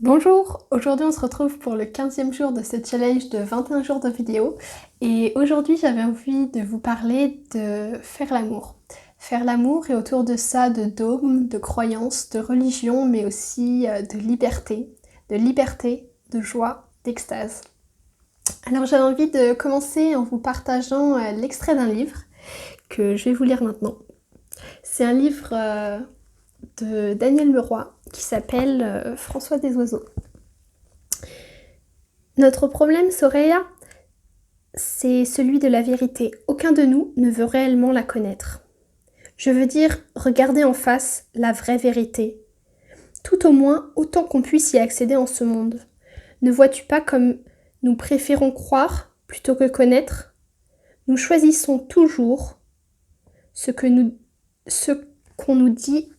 Bonjour, aujourd'hui on se retrouve pour le 15e jour de ce challenge de 21 jours de vidéos et aujourd'hui j'avais envie de vous parler de faire l'amour. Faire l'amour et autour de ça de dogmes, de croyances, de religion mais aussi de liberté, de joie, d'extase. Alors j'avais envie de commencer en vous partageant l'extrait d'un livre que je vais vous lire maintenant. C'est un livre de Daniel Leroy qui s'appelle François des Oiseaux. Notre problème, Soraya, c'est celui de la vérité. Aucun de nous ne veut réellement la connaître. Je veux dire, regarder en face la vraie vérité. Tout au moins autant qu'on puisse y accéder en ce monde. Ne vois-tu pas comme nous préférons croire plutôt que connaître ? Nous choisissons toujours ce qu'on nous dit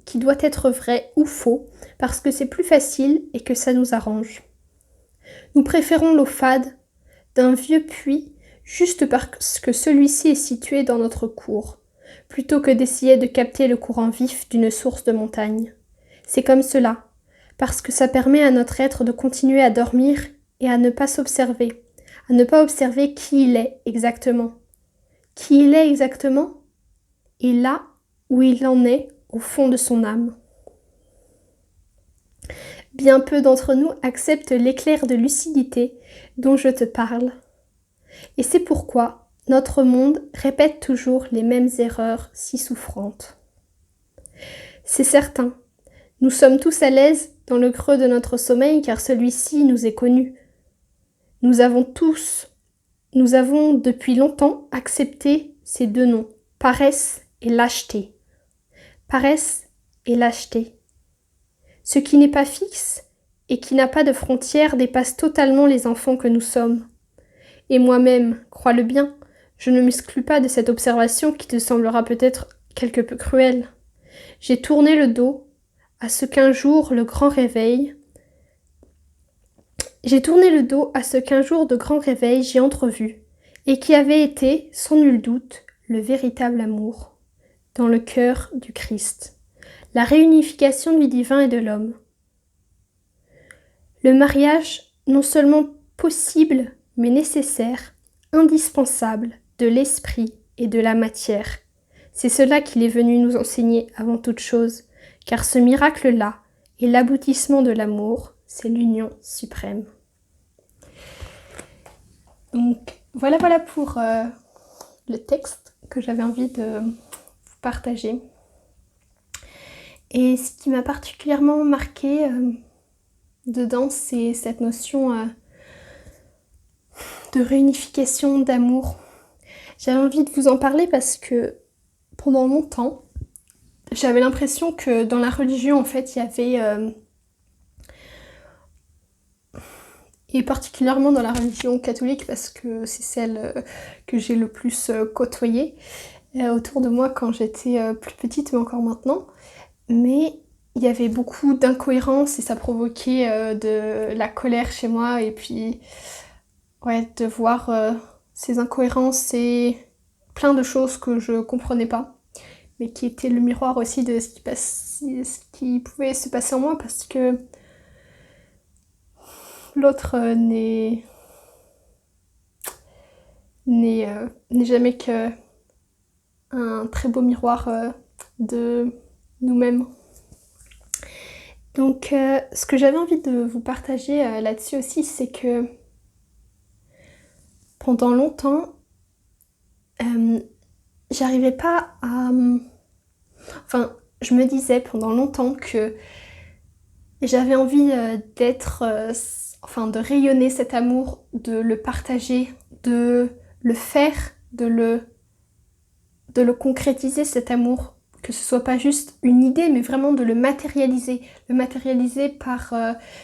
qui doit être vrai ou faux parce que c'est plus facile et que ça nous arrange. Nous préférons l'eau fade d'un vieux puits juste parce que celui-ci est situé dans notre cour, plutôt que d'essayer de capter le courant vif d'une source de montagne. C'est comme cela, parce que ça permet à notre être de continuer à dormir et à ne pas s'observer, à ne pas observer qui il est exactement. Qui il est exactement est là où il en est au fond de son âme. Bien peu d'entre nous acceptent l'éclair de lucidité dont je te parle. Et c'est pourquoi notre monde répète toujours les mêmes erreurs si souffrantes. C'est certain, nous sommes tous à l'aise dans le creux de notre sommeil car celui-ci nous est connu. Nous avons depuis longtemps accepté ces deux noms, paresse et lâcheté. Paresse et lâcheté. Ce qui n'est pas fixe et qui n'a pas de frontières dépasse totalement les enfants que nous sommes. Et moi-même, crois-le bien, je ne m'exclus pas de cette observation qui te semblera peut-être quelque peu cruelle. J'ai tourné le dos à ce qu'un jour de grand réveil j'ai entrevu, et qui avait été, sans nul doute, le véritable amour, dans le cœur du Christ, la réunification du divin et de l'homme. Le mariage, non seulement possible, mais nécessaire, indispensable de l'esprit et de la matière. C'est cela qu'il est venu nous enseigner avant toute chose, car ce miracle-là est l'aboutissement de l'amour, c'est l'union suprême. Donc voilà pour le texte que j'avais envie de vous partager. Et ce qui m'a particulièrement marqué dedans, c'est cette notion de réunification, d'amour. J'avais envie de vous en parler parce que pendant longtemps, j'avais l'impression que dans la religion, en fait, il y avait, et particulièrement dans la religion catholique, parce que c'est celle que j'ai le plus côtoyée autour de moi quand j'étais plus petite, mais encore maintenant. Mais il y avait beaucoup d'incohérences et ça provoquait de la colère chez moi. Et puis, ouais, de voir ces incohérences et plein de choses que je comprenais pas, mais qui étaient le miroir aussi de ce qui pouvait se passer en moi, parce que l'autre n'est jamais qu'un très beau miroir de nous-mêmes. Donc ce que j'avais envie de vous partager là-dessus aussi, c'est que pendant longtemps, j'arrivais pas à... Enfin, je me disais pendant longtemps que j'avais envie de rayonner cet amour, de le partager, de le faire, de le concrétiser cet amour, que ce soit pas juste une idée, mais vraiment de le matérialiser par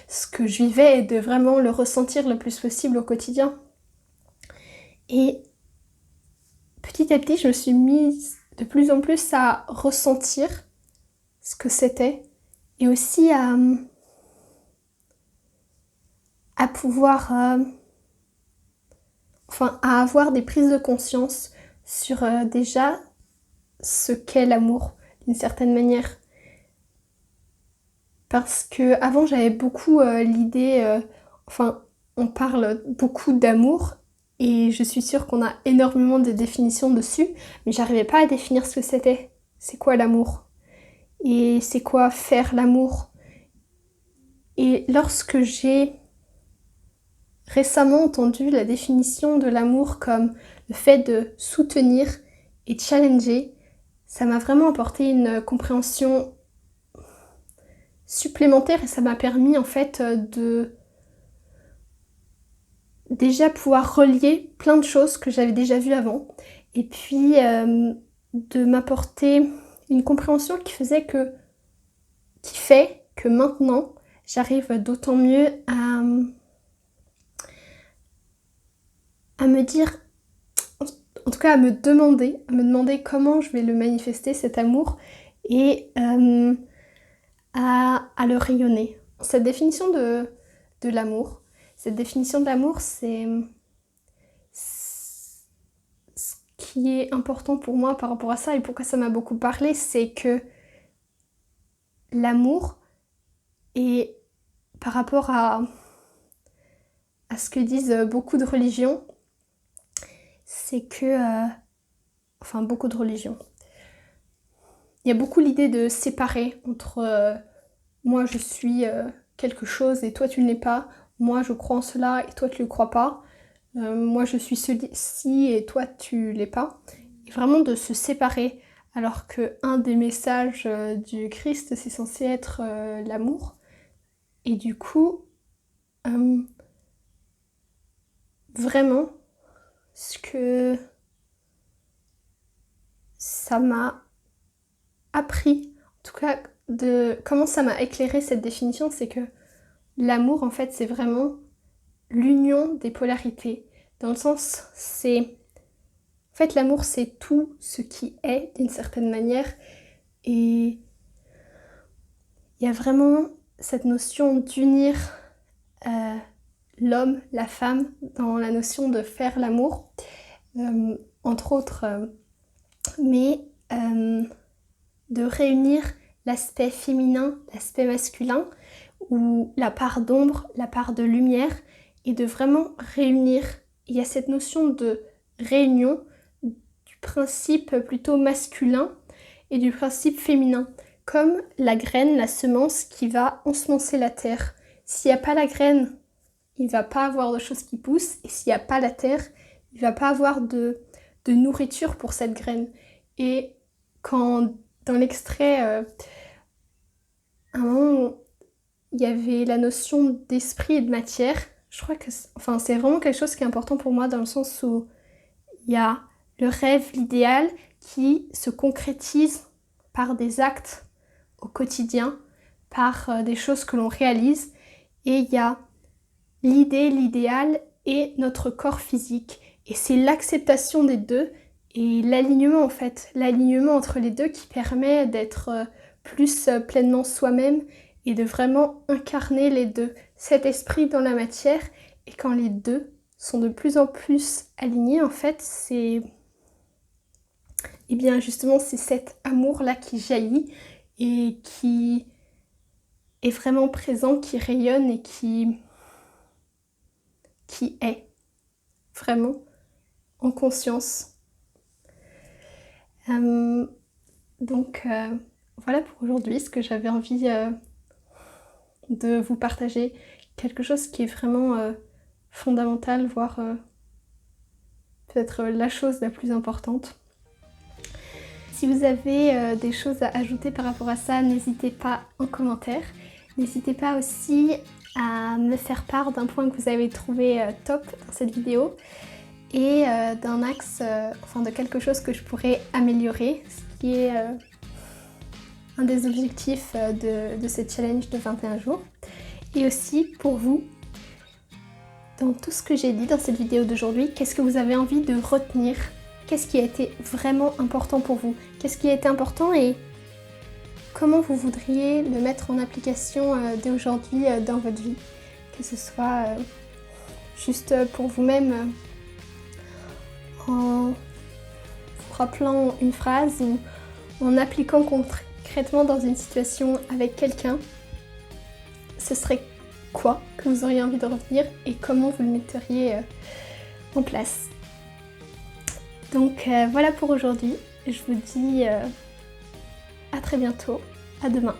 ce que je vivais et de vraiment le ressentir le plus possible au quotidien. Et petit à petit, je me suis mise de plus en plus à ressentir ce que c'était et aussi à pouvoir à avoir des prises de conscience sur déjà ce qu'est l'amour d'une certaine manière. parce que avant j'avais beaucoup l'idée, on parle beaucoup d'amour et je suis sûre qu'on a énormément de définitions dessus, mais j'arrivais pas à définir ce que c'était. C'est quoi l'amour? Et c'est quoi faire l'amour? Et lorsque j'ai récemment entendu la définition de l'amour comme le fait de soutenir et challenger, ça m'a vraiment apporté une compréhension supplémentaire et ça m'a permis en fait de déjà pouvoir relier plein de choses que j'avais déjà vues avant et puis de m'apporter une compréhension qui fait que maintenant j'arrive d'autant mieux à me dire, en tout cas à me demander comment je vais le manifester cet amour et à le rayonner. Cette définition de l'amour, c'est ce qui est important pour moi par rapport à ça et pourquoi ça m'a beaucoup parlé, c'est que l'amour est par rapport à ce que disent beaucoup de religions, c'est que, beaucoup de religions, il y a beaucoup l'idée de séparer entre moi je suis quelque chose et toi tu ne l'es pas, moi je crois en cela et toi tu ne le crois pas, moi je suis ceci et toi tu l'es pas. Et vraiment de se séparer alors que un des messages du Christ c'est censé être l'amour. Et du coup, vraiment, ce que ça m'a appris, en tout cas de comment ça m'a éclairé cette définition, c'est que l'amour en fait c'est vraiment l'union des polarités. Dans le sens, en fait l'amour c'est tout ce qui est d'une certaine manière et il y a vraiment cette notion d'unir l'homme, la femme dans la notion de faire l'amour, entre autres, mais de réunir l'aspect féminin, l'aspect masculin, ou la part d'ombre, la part de lumière, et de vraiment réunir. Il y a cette notion de réunion du principe plutôt masculin et du principe féminin, comme la graine, la semence qui va ensemencer la terre. S'il n'y a pas la graine, il ne va pas avoir de choses qui poussent, et s'il n'y a pas la terre, il ne va pas avoir de nourriture pour cette graine. Et quand dans l'extrait, à un moment, il y avait la notion d'esprit et de matière, je crois que c'est vraiment quelque chose qui est important pour moi dans le sens où il y a le rêve, l'idéal qui se concrétise par des actes au quotidien, par des choses que l'on réalise, et il y a l'idée, l'idéal et notre corps physique. Et c'est l'acceptation des deux et l'alignement en fait, l'alignement entre les deux qui permet d'être plus pleinement soi-même et de vraiment incarner les deux, cet esprit dans la matière. Et quand les deux sont de plus en plus alignés, en fait, et bien justement c'est cet amour-là qui jaillit et qui est vraiment présent, qui rayonne et qui est vraiment en conscience. Donc voilà pour aujourd'hui ce que j'avais envie de vous partager, quelque chose qui est vraiment fondamental, voire peut-être la chose la plus importante. Si vous avez des choses à ajouter par rapport à ça, n'hésitez pas en commentaire. N'hésitez pas aussi à me faire part d'un point que vous avez trouvé top dans cette vidéo et d'un axe, de quelque chose que je pourrais améliorer, ce qui est un des objectifs de ce challenge de 21 jours. Et aussi pour vous, dans tout ce que j'ai dit dans cette vidéo d'aujourd'hui, qu'est-ce que vous avez envie de retenir? Qu'est-ce qui a été vraiment important pour vous? Qu'est-ce qui a été important et comment vous voudriez le mettre en application dès aujourd'hui dans votre vie? Que ce soit juste pour vous-même en vous rappelant une phrase ou en appliquant concrètement dans une situation avec quelqu'un. ce serait quoi que vous auriez envie de revenir et comment vous le metteriez en place. Donc voilà pour aujourd'hui. Je vous dis à très bientôt. À demain.